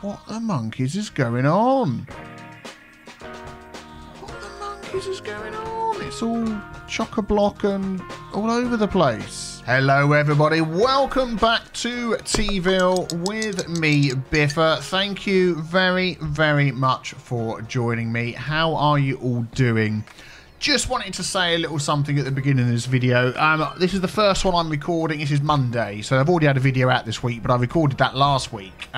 What the monkeys is going on? What the monkeys is going on? It's all chock-a-block and all over the place. Hello everybody, welcome back to TeaVille with me, Biffa. Thank you very, very much for joining me. How are you all doing? Just wanted to say a little something at the beginning of this video. This is the first one I'm recording. This is Monday, so I've already had a video out this week, but I recorded that last week.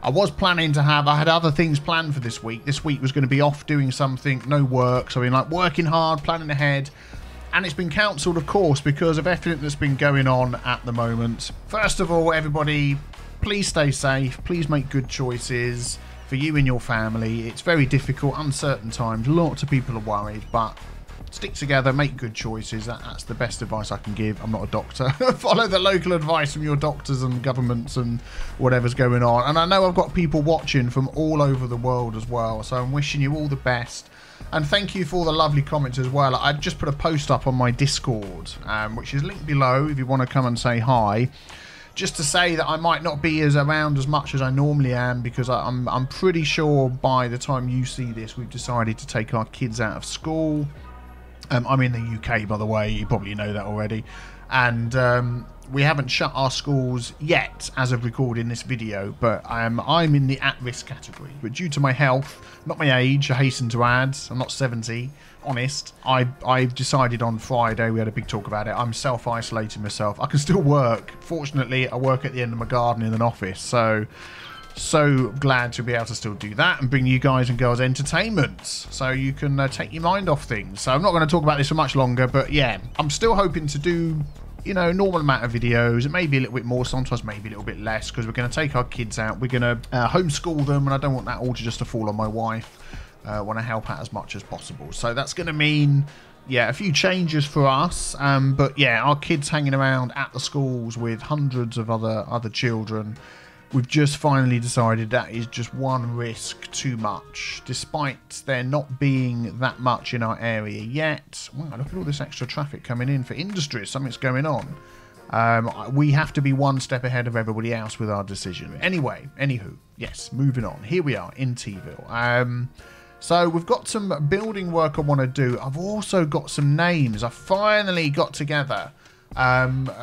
I was planning to I had other things planned for this week. This week was going to be off doing something, no work. So I've been like working hard, planning ahead. And it's been cancelled, of course, because of everything that's been going on at the moment. First of all, everybody, please stay safe. Please make good choices for you and your family. It's very difficult, uncertain times. Lots of people are worried, but stick together, make good choices. That's the best advice I can give. I'm not a doctor. Follow the local advice from your doctors and governments and whatever's going on. And I know I've got people watching from all over the world as well, so I'm wishing you all the best. And thank you for all the lovely comments as well. I just put a post up on my Discord, which is linked below if you want to come and say hi. Just to say that I might not be around as much as I normally am, because I'm pretty sure by the time you see this, we've decided to take our kids out of school. I'm in the UK, by the way. You probably know that already. And we haven't shut our schools yet as of recording this video, but I'm in the at-risk category. But due to my health, not my age, I hasten to add, I'm not 70, honest. I've decided on Friday, we had a big talk about it, I'm self-isolating myself. I can still work. Fortunately, I work at the end of my garden in an office, so glad to be able to still do that and bring you guys and girls entertainment so you can take your mind off things. So I'm not going to talk about this for much longer, but yeah, I'm still hoping to do, you know, normal amount of videos. It may be a little bit more, sometimes maybe a little bit less, because we're going to take our kids out. We're going to homeschool them, and I don't want that all to fall on my wife. I want to help out as much as possible. So that's going to mean, yeah, a few changes for us. But yeah, our kids hanging around at the schools with hundreds of other children. We've just finally decided that is just one risk too much, despite there not being that much in our area yet. Wow, look at all this extra traffic coming in for industries. Something's going on. We have to be one step ahead of everybody else with our decision. Anyway, anywho, yes, moving on. Here we are in TeaVille. So we've got some building work I want to do. I've also got some names. I finally got together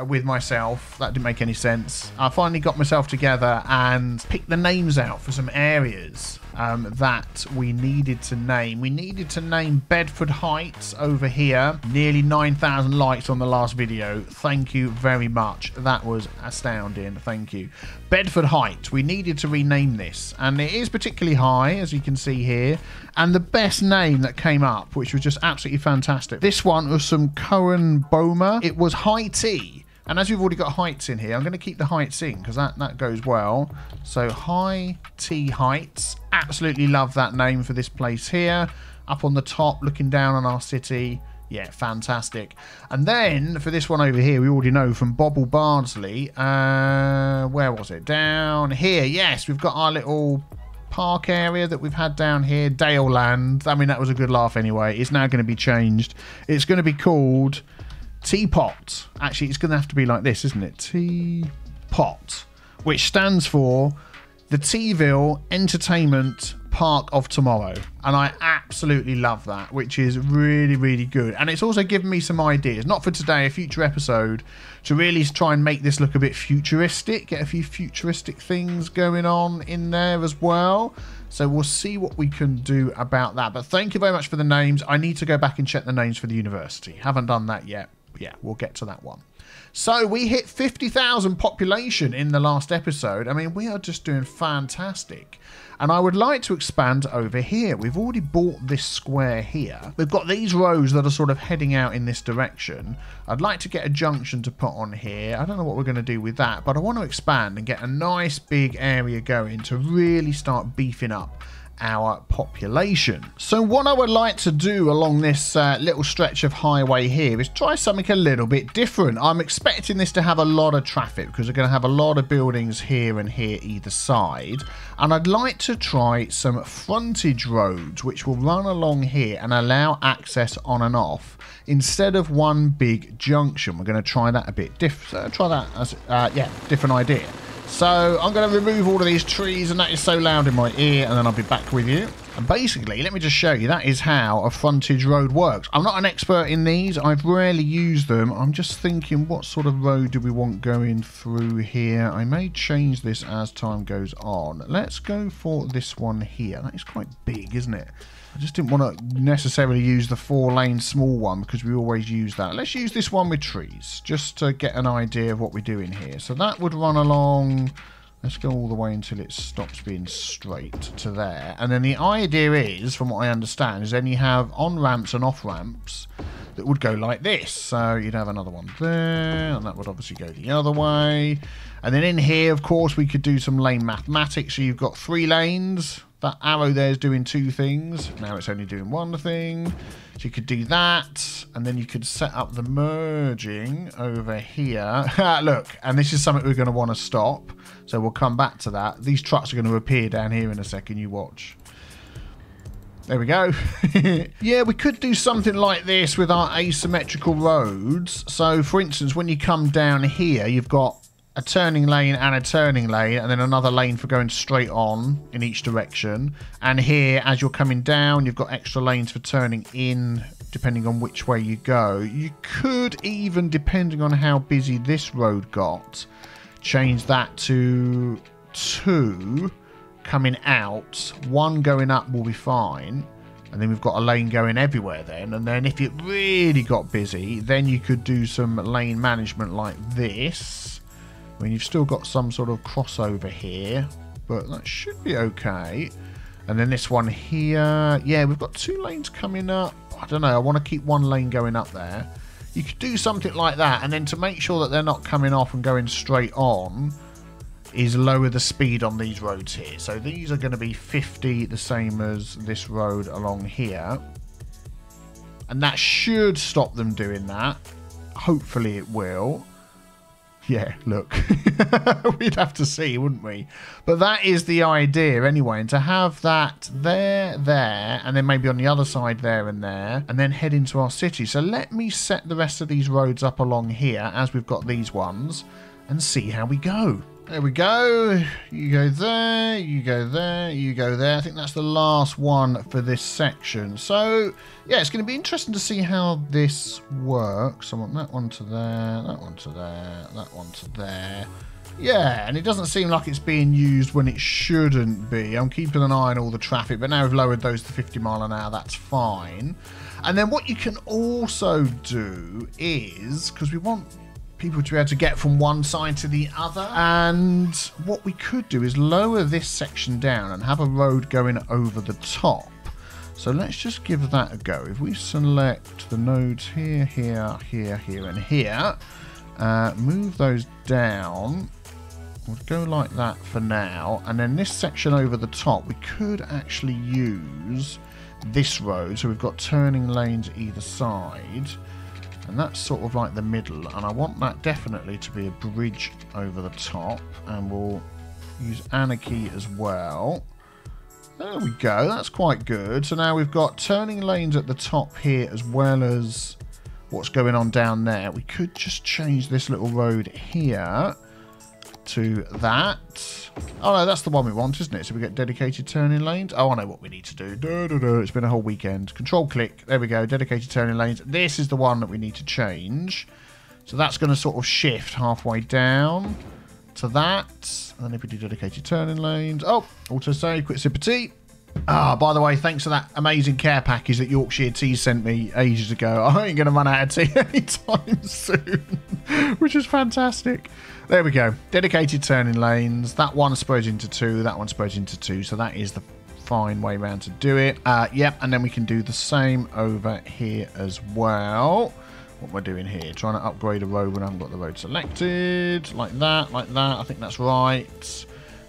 with myself. That didn't make any sense. I finally got myself together and picked the names out for some areas that we needed to name. We needed to name Bedford Heights over here. Nearly 9,000 likes on the last video. Thank you very much. That was astounding. Thank you. Bedford Heights. We needed to rename this, and it is particularly high, as you can see here. And the best name that came up, which was just absolutely fantastic, this one was from Cohen Boma. It was High Tea. And as we've already got heights in here, I'm going to keep the heights in because that goes well. So High Tea Heights. Absolutely love that name for this place here. Up on the top, looking down on our city. Yeah, fantastic. And then for this one over here, we already know from Bobble Bardsley. Where was it? Down here. Yes, we've got our little park area that we've had down here. Daleland. I mean, that was a good laugh anyway. It's now going to be changed. It's going to be called Teapot. Actually, it's going to have to be like this, isn't it? Teapot, which stands for the TeaVille Entertainment Park of Tomorrow. And I absolutely love that, which is really, really good. And it's also given me some ideas, not for today, a future episode, to really try and make this look a bit futuristic, get a few futuristic things going on in there as well. So we'll see what we can do about that. But thank you very much for the names. I need to go back and check the names for the university. Haven't done that yet. Yeah, we'll get to that one. So we hit 50,000 population in the last episode. I mean, we are just doing fantastic. And I would like to expand over here. We've already bought this square here. We've got these rows that are sort of heading out in this direction. I'd like to get a junction to put on here. I don't know what we're going to do with that, but I want to expand and get a nice big area going to really start beefing up our population. So what I would like to do along this little stretch of highway here is try something a little bit different. I'm expecting this to have a lot of traffic because we're going to have a lot of buildings here and here either side, and I'd like to try some frontage roads which will run along here and allow access on and off instead of one big junction. We're going to try that a bit different. Try that as different idea. So I'm going to remove all of these trees, and that is so loud in my ear, and then I'll be back with you. And basically, let me just show you, that is how a frontage road works. I'm not an expert in these. I've rarely used them. I'm just thinking, what sort of road do we want going through here? I may change this as time goes on. Let's go for this one here. That is quite big, isn't it? I just didn't want to necessarily use the 4-lane small one because we always use that. Let's use this one with trees just to get an idea of what we're doing here. So that would run along... Let's go all the way until it stops being straight to there. And then the idea is, from what I understand, is then you have on-ramps and off-ramps that would go like this. So you'd have another one there, and that would obviously go the other way. And then in here, of course, we could do some lane mathematics. So you've got 3 lanes. That arrow there is doing 2 things. Now it's only doing 1 thing. So you could do that, and then you could set up the merging over here. Look, and this is something we're going to want to stop. So we'll come back to that. These trucks are going to appear down here in a second. You watch. There we go. Yeah, we could do something like this with our asymmetrical roads. So, for instance, when you come down here, you've got a turning lane and a turning lane, and then another lane for going straight on in each direction. And here, as you're coming down, you've got extra lanes for turning in, depending on which way you go. You could even, depending on how busy this road got, change that to 2 coming out. 1 going up will be fine. And then we've got a lane going everywhere then. And then if it really got busy, then you could do some lane management like this. I mean, you've still got some sort of crossover here, but that should be okay. And then this one here, yeah, we've got 2 lanes coming up. I don't know, I want to keep 1 lane going up there. You could do something like that, and then to make sure that they're not coming off and going straight on, is lower the speed on these roads here. So these are going to be 50, the same as this road along here. And that should stop them doing that. Hopefully it will. Yeah, look. We'd have to see, wouldn't we? But that is the idea anyway. And to have that there, and then maybe on the other side there, and then head into our city. So let me set the rest of these roads up along here as we've got these ones and see how we go. There we go. You go there, you go there, you go there. I think that's the last one for this section. So, yeah, it's going to be interesting to see how this works. I want that one to there, that one to there, that one to there. Yeah, and it doesn't seem like it's being used when it shouldn't be. I'm keeping an eye on all the traffic, but now we've lowered those to 50 mile an hour. That's fine. And then what you can also do is, because we want people to be able to get from one side to the other, and what we could do is lower this section down and have a road going over the top. So let's just give that a go. If we select the nodes here, here, here, here, and here, move those down. We'll go like that for now, and then this section over the top, we could actually use this road. So we've got turning lanes either side. And that's sort of like the middle, and I want that definitely to be a bridge over the top, and we'll use Anarchy as well. There we go, that's quite good. So now we've got turning lanes at the top here as well as what's going on down there. We could just change this little road here to that. Oh no, that's the one we want, isn't it? So we get dedicated turning lanes. Oh, I know what we need to do. It's been a whole weekend. Control click. There we go. Dedicated turning lanes. This is the one that we need to change. So that's going to sort of shift halfway down to that. And then if we do dedicated turning lanes. Oh, auto save. Quit sip of tea. Ah, by the way, thanks for that amazing care package that Yorkshire Tea sent me ages ago. I ain't going to run out of tea anytime soon, which is fantastic. There we go. Dedicated turning lanes. That one spreads into 2. That one spreads into 2. So that is the fine way around to do it. Yep, and then we can do the same over here as well. What am I doing here? Trying to upgrade a road when I haven't got the road selected. Like that, like that. I think that's right.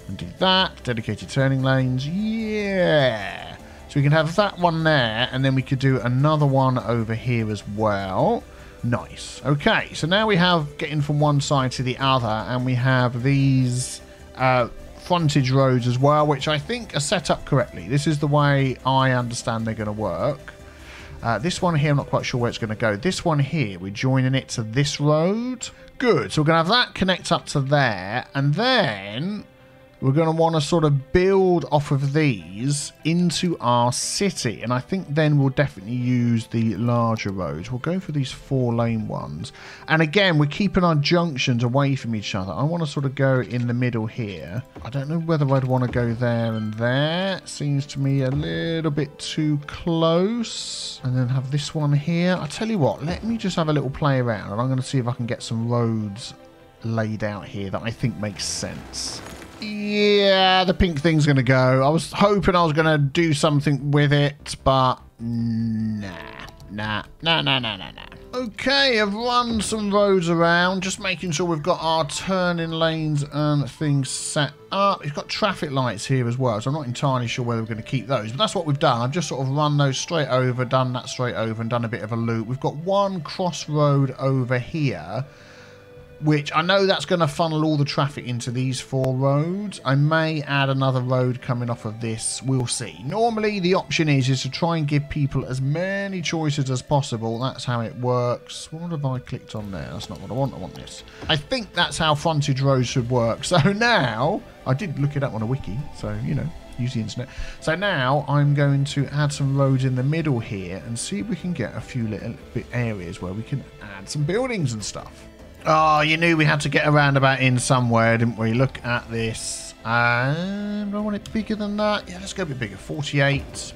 And do that. Dedicated turning lanes. Yeah. So we can have that one there, and then we could do another one over here as well. Nice. Okay, so now we have getting from one side to the other, and we have these frontage roads as well, which I think are set up correctly. This is the way I understand they're going to work. This one here, I'm not quite sure where it's going to go. This one here, we're joining it to this road. Good. So we're going to have that connect up to there. And then we're going to want to sort of build off of these into our city. And I think then we'll definitely use the larger roads. We'll go for these 4-lane ones. And again, we're keeping our junctions away from each other. I want to sort of go in the middle here. I don't know whether I'd want to go there and there. Seems to me a little bit too close. And then have this one here. I tell you what, let me just have a little play around. And I'm going to see if I can get some roads laid out here that I think makes sense. Yeah, the pink thing's going to go. I was hoping I was going to do something with it, but nah. Okay, I've run some roads around, just making sure we've got our turning lanes and things set up. It's got traffic lights here as well, so I'm not entirely sure whether we're going to keep those, but that's what we've done. I've just sort of run those straight over, done that straight over, and done a bit of a loop. We've got one crossroad over here, which I know that's going to funnel all the traffic into these 4 roads. I may add another road coming off of this. We'll see. Normally, the option is to try and give people as many choices as possible. That's how it works. What have I clicked on there? That's not what I want. I want this. I think that's how Frontage Roads should work. So now, I did look it up on a wiki, so, you know, use the internet. So now I'm going to add some roads in the middle here and see if we can get a few little bit areas where we can add some buildings and stuff. Oh, you knew we had to get a roundabout in somewhere, didn't we? Look at this. Do I want it bigger than that? Yeah, let's go a bit bigger. 48.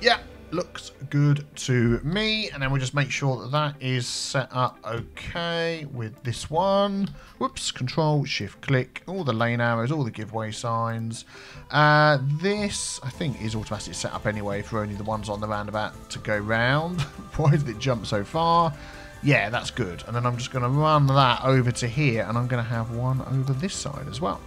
Yeah, looks good to me. And then we'll just make sure that that is set up okay with this one. Whoops, Control, Shift, click. All the lane arrows, all the giveaway signs. This, I think, is automatically set up anyway for only the ones on the roundabout to go round. Why did it jump so far? Yeah, that's good. And then I'm just going to run that over to here, and I'm going to have one over this side as well.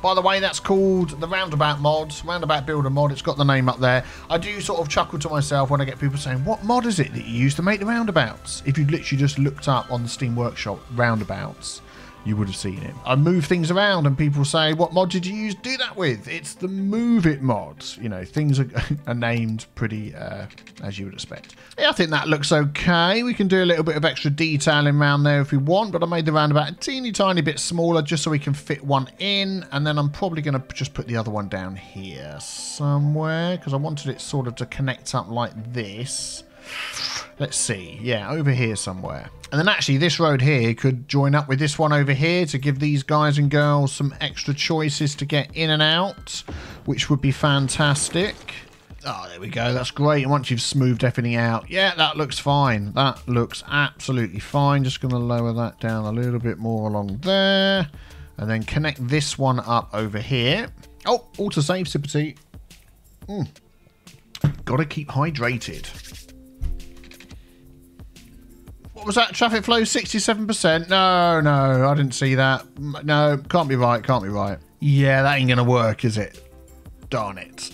By the way, that's called the Roundabout mod, Roundabout Builder mod. It's got the name up there. I do sort of chuckle to myself when I get people saying, what mod is it that you use to make the roundabouts? If you literally just looked up on the Steam Workshop roundabouts, you would have seen it. I move things around and people say, what mod did you use to do that with? It's the Move It mod. You know, things are named pretty as you would expect. Yeah, I think that looks okay. We can do a little bit of extra detailing around there if we want, but I made the roundabout a teeny tiny bit smaller just so we can fit one in. And then I'm probably going to just put the other one down here somewhere because I wanted it sort of to connect up like this. Let's see. Yeah, over here somewhere. And then actually this road here could join up with this one over here to give these guys and girls some extra choices to get in and out, which would be fantastic. Oh, there we go. That's great. And once you've smoothed everything out, yeah, that looks fine. That looks absolutely fine. Just going to lower that down a little bit more along there. And then connect this one up over here. Oh, autosave, Sippity. Got to keep hydrated. What was that? Traffic flow 67%? No, I didn't see that. No, can't be right, can't be right. Yeah, that ain't going to work, is it? Darn it.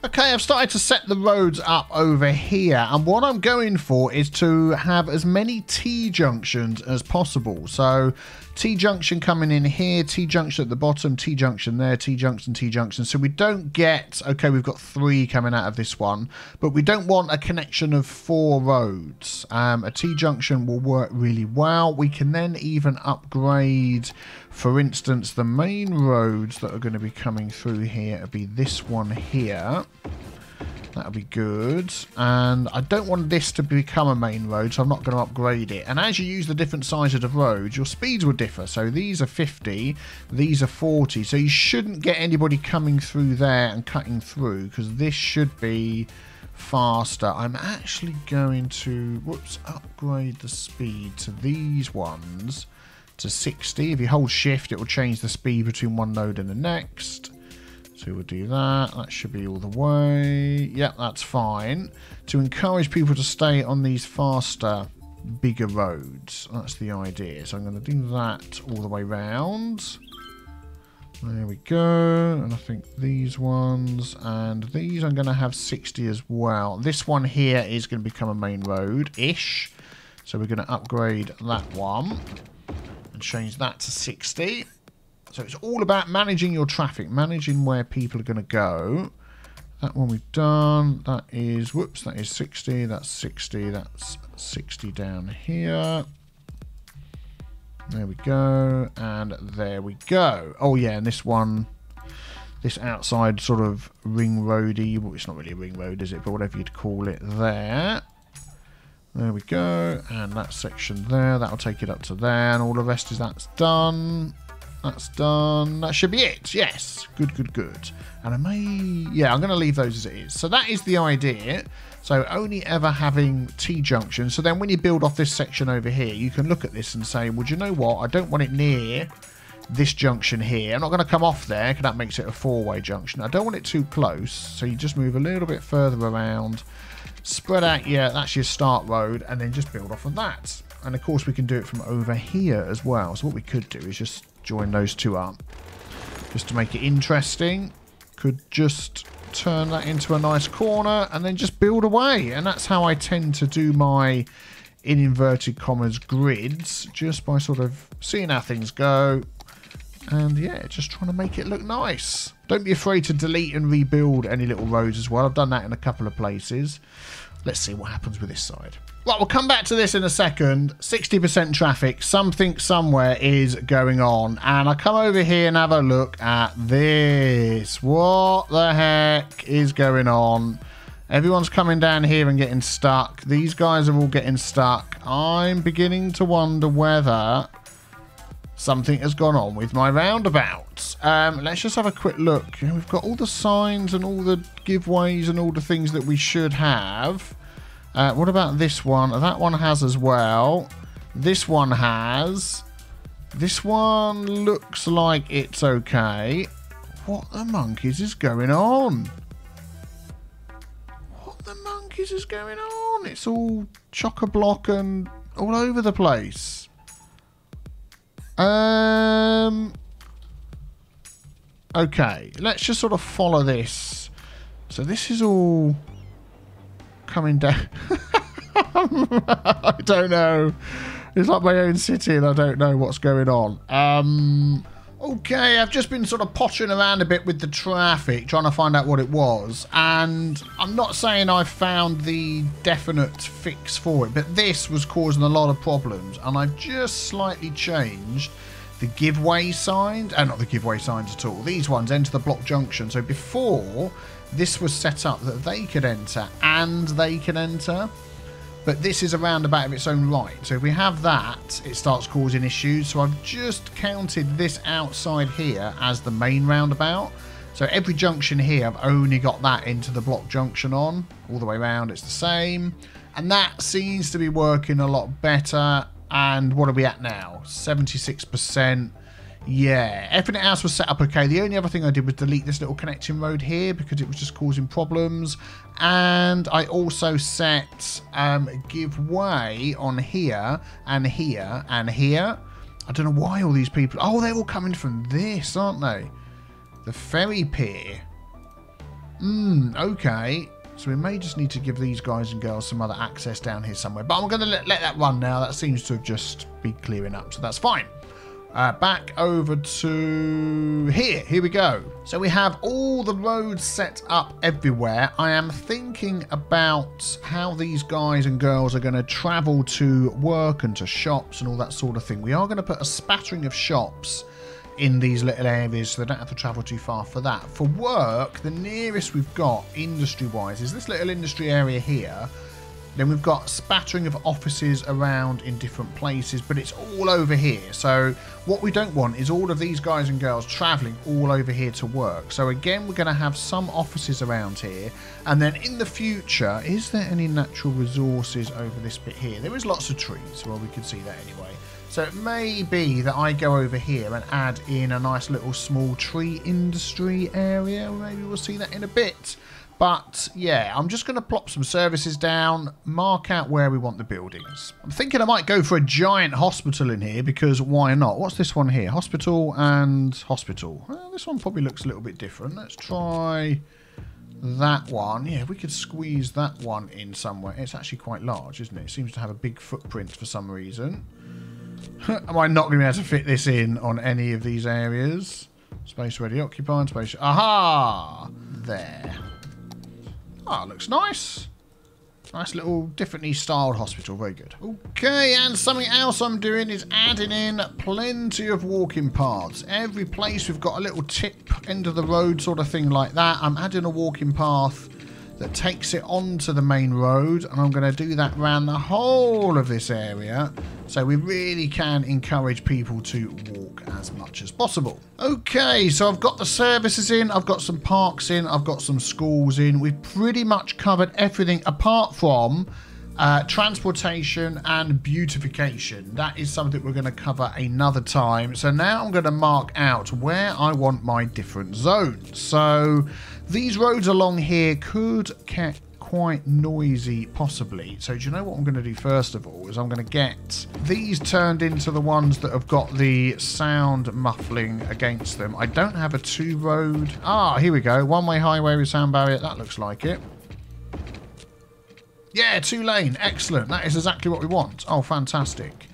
Okay, I've started to set the roads up over here, and what I'm going for is to have as many T-junctions as possible. So T-junction coming in here, T-junction at the bottom, T-junction there, T-junction, T-junction. So we don't get, okay, we've got 3 coming out of this one, but we don't want a connection of 4 roads. A T-junction will work really well. We can then even upgrade, for instance, the main roads that are going to be coming through here will be this one here. That'll be good. And I don't want this to become a main road, so I'm not going to upgrade it. And as you use the different sizes of roads, your speeds will differ. So these are 50, these are 40. So you shouldn't get anybody coming through there and cutting through, because this should be faster, I'm actually going to, whoops, upgrade the speed to these ones to 60. If you hold shift, it will change the speed between one node and the next. So we'll do that. That should be all the way. Yep, that's fine. To encourage people to stay on these faster, bigger roads. That's the idea. So I'm going to do that all the way round. There we go. And I think these ones and these I'm going to have 60 as well. This one here is going to become a main road-ish. So we're going to upgrade that one and change that to 60. So it's all about managing your traffic, managing where people are going to go. That one we've done. That is, whoops, that is 60. That's 60. That's 60 down here. There we go. And there we go. Oh, yeah, and this one, this outside sort of ring roady. Well, it's not really a ring road, is it? But whatever you'd call it there. There we go. And that section there, that'll take it up to there. And all the rest is that's done. That's done. That should be it. Yes. Good, good, good. And I may... Yeah, I'm going to leave those as it is. So that is the idea. So only ever having T-junction. So then when you build off this section over here, you can look at this and say, well, do you know what? I don't want it near this junction here. I'm not going to come off there because that makes it a four-way junction. I don't want it too close. So you just move a little bit further around. Spread out, yeah, that's your start road. And then just build off of that. And of course, we can do it from over here as well. So what we could do is just join those two up just to make it interesting. Could just turn that into a nice corner and then just build away. And that's how I tend to do my, in inverted commas, grids, just by sort of seeing how things go and yeah, just trying to make it look nice. Don't be afraid to delete and rebuild any little roads as well. I've done that in a couple of places. Let's see what happens with this side. Right, we'll come back to this in a second. 60% traffic. Something somewhere is going on. And I come over here and have a look at this. What the heck is going on? Everyone's coming down here and getting stuck. These guys are all getting stuck. I'm beginning to wonder whether something has gone on with my roundabout. Let's just have a quick look. We've got all the signs and all the giveaways and all the things that we should have. What about this one? That one has as well. This one has. This one looks like it's okay. What the monkeys is going on? What the monkeys is going on? It's all chock-a-block and all over the place. Okay, let's just sort of follow this. So this is all coming down. I don't know. It's like my own city and I don't know what's going on. Okay, I've just been sort of pottering around a bit with the traffic, trying to find out what it was. And I'm not saying I've found the definite fix for it, but this was causing a lot of problems. And I've just slightly changed the giveaway signs. Not the giveaway signs at all. These ones enter the block junction. So before, this was set up that they could enter and they can enter. But this is a roundabout of its own right. So if we have that, it starts causing issues. So I've just counted this outside here as the main roundabout. So every junction here, I've only got that into the block junction on. All the way around, it's the same. And that seems to be working a lot better. And what are we at now? 76%. Yeah, everything else was set up okay. The only other thing I did was delete this little connecting road here because it was just causing problems. And I also set give way on here and here and here. I don't know why all these people... Oh, they're all coming from this, aren't they? The ferry pier. Okay. So we may just need to give these guys and girls some other access down here somewhere. But I'm going to let that run now. That seems to have just be clearing up. So that's fine. Back over to here. Here we go. So we have all the roads set up everywhere. I am thinking about how these guys and girls are going to travel to work and to shops and all that sort of thing. We are going to put a spattering of shops in these little areas so they don't have to travel too far for that. For work, the nearest we've got industry-wise is this little industry area here. Then we've got spattering of offices around in different places, but it's all over here. So what we don't want is all of these guys and girls traveling all over here to work. So again, we're going to have some offices around here. And then in the future, is there any natural resources over this bit here? There is lots of trees. Well, we can see that anyway. So it may be that I go over here and add in a nice little small tree industry area. Maybe we'll see that in a bit. But yeah, I'm just going to plop some services down, mark out where we want the buildings. I'm thinking I might go for a giant hospital in here because why not? What's this one here? Hospital and hospital. Well, this one probably looks a little bit different. Let's try that one. Yeah, we could squeeze that one in somewhere. It's actually quite large, isn't it? It seems to have a big footprint for some reason. Am I not going to be able to fit this in on any of these areas? Space ready occupied. Space. Aha! There. Oh, looks nice. Nice little differently styled hospital. Very good. Okay, and something else I'm doing is adding in plenty of walking paths. Every place we've got a little tip, end of the road sort of thing like that. I'm adding a walking path that takes it onto the main road, and I'm going to do that around the whole of this area, so we really can encourage people to walk as much as possible. Okay, so I've got the services in, I've got some parks in, I've got some schools in. We've pretty much covered everything apart from transportation and beautification. That is something we're going to cover another time. So now I'm going to mark out where I want my different zones. So these roads along here could get quite noisy possibly. So do you know what I'm going to do first of all is I'm going to get these turned into the ones that have got the sound muffling against them. I don't have a two road. Ah, here we go. One-way highway with sound barrier. That looks like it. Yeah, 2-lane. Excellent. That is exactly what we want. Oh, fantastic.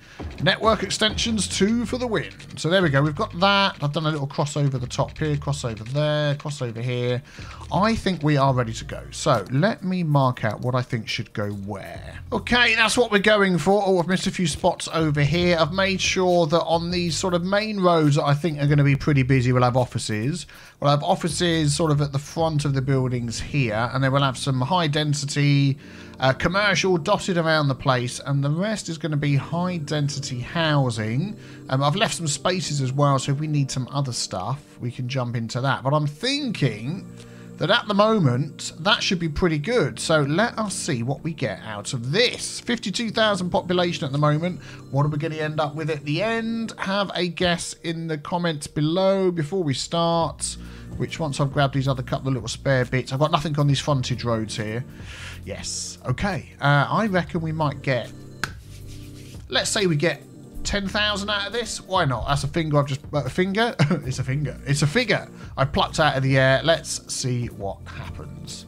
Network extensions 2 for the win. So there we go. We've got that. I've done a little cross over the top here, cross over there, cross over here. I think we are ready to go. So let me mark out what I think should go where. Okay, that's what we're going for. Oh, I've missed a few spots over here. I've made sure that on these sort of main roads that I think are going to be pretty busy, we'll have offices. We'll have offices sort of at the front of the buildings here, and then we'll have some high density commercial dotted around the place, and the rest is going to be high density housing. I've left some spaces as well, so if we need some other stuff we can jump into that, but I'm thinking that at the moment that should be pretty good. So let us see what we get out of this. 52,000 population at the moment. What are we going to end up with at the end? Have a guess in the comments below before we start, which once I've grabbed these other couple of little spare bits. I've got nothing on these frontage roads here. Yes. Okay. I reckon we might get, let's say we get 10,000 out of this. Why not? That's a finger I've just... a finger? It's a finger. It's a figure I plucked out of the air. Let's see what happens.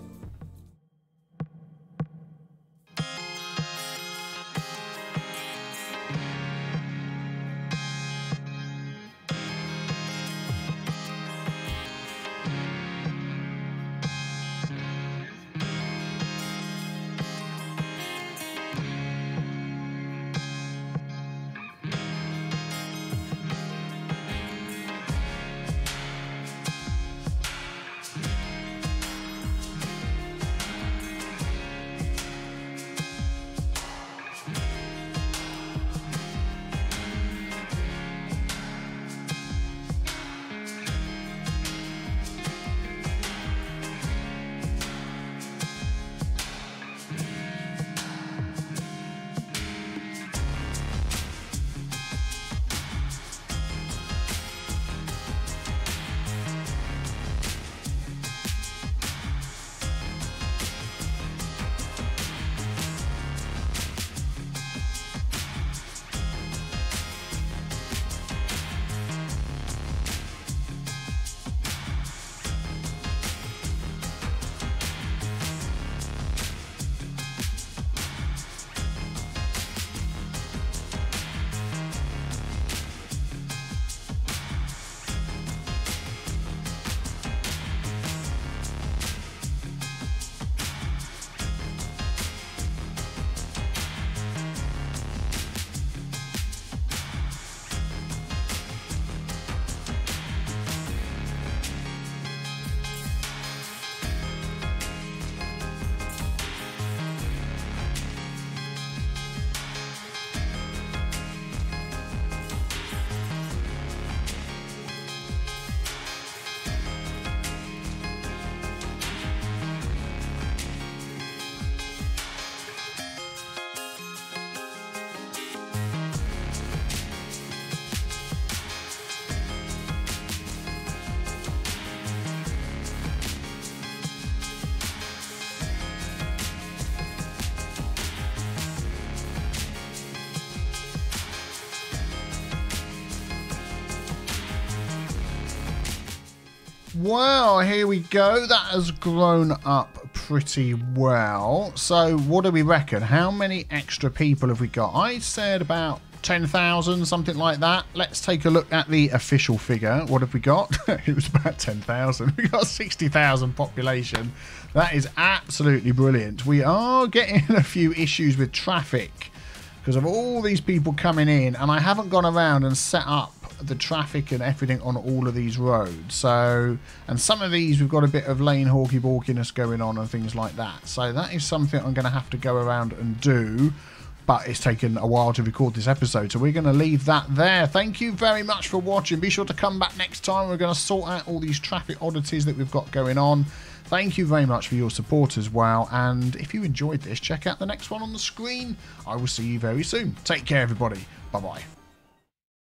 Well, here we go. That has grown up pretty well. So what do we reckon? How many extra people have we got? I said about 10,000, something like that. Let's take a look at the official figure. What have we got? It was about 10,000. We got 60,000 population. That is absolutely brilliant. We are getting a few issues with traffic because of all these people coming in, and I haven't gone around and set up the traffic and everything on all of these roads. So, and some of these we've got a bit of lane hawky-balkiness going on and things like that. So that is something I'm going to have to go around and do. But it's taken a while to record this episode, so we're going to leave that there. Thank you very much for watching. Be sure to come back next time. We're going to sort out all these traffic oddities that we've got going on. Thank you very much for your support as well. And if you enjoyed this, check out the next one on the screen. I will see you very soon. Take care, everybody. Bye-bye.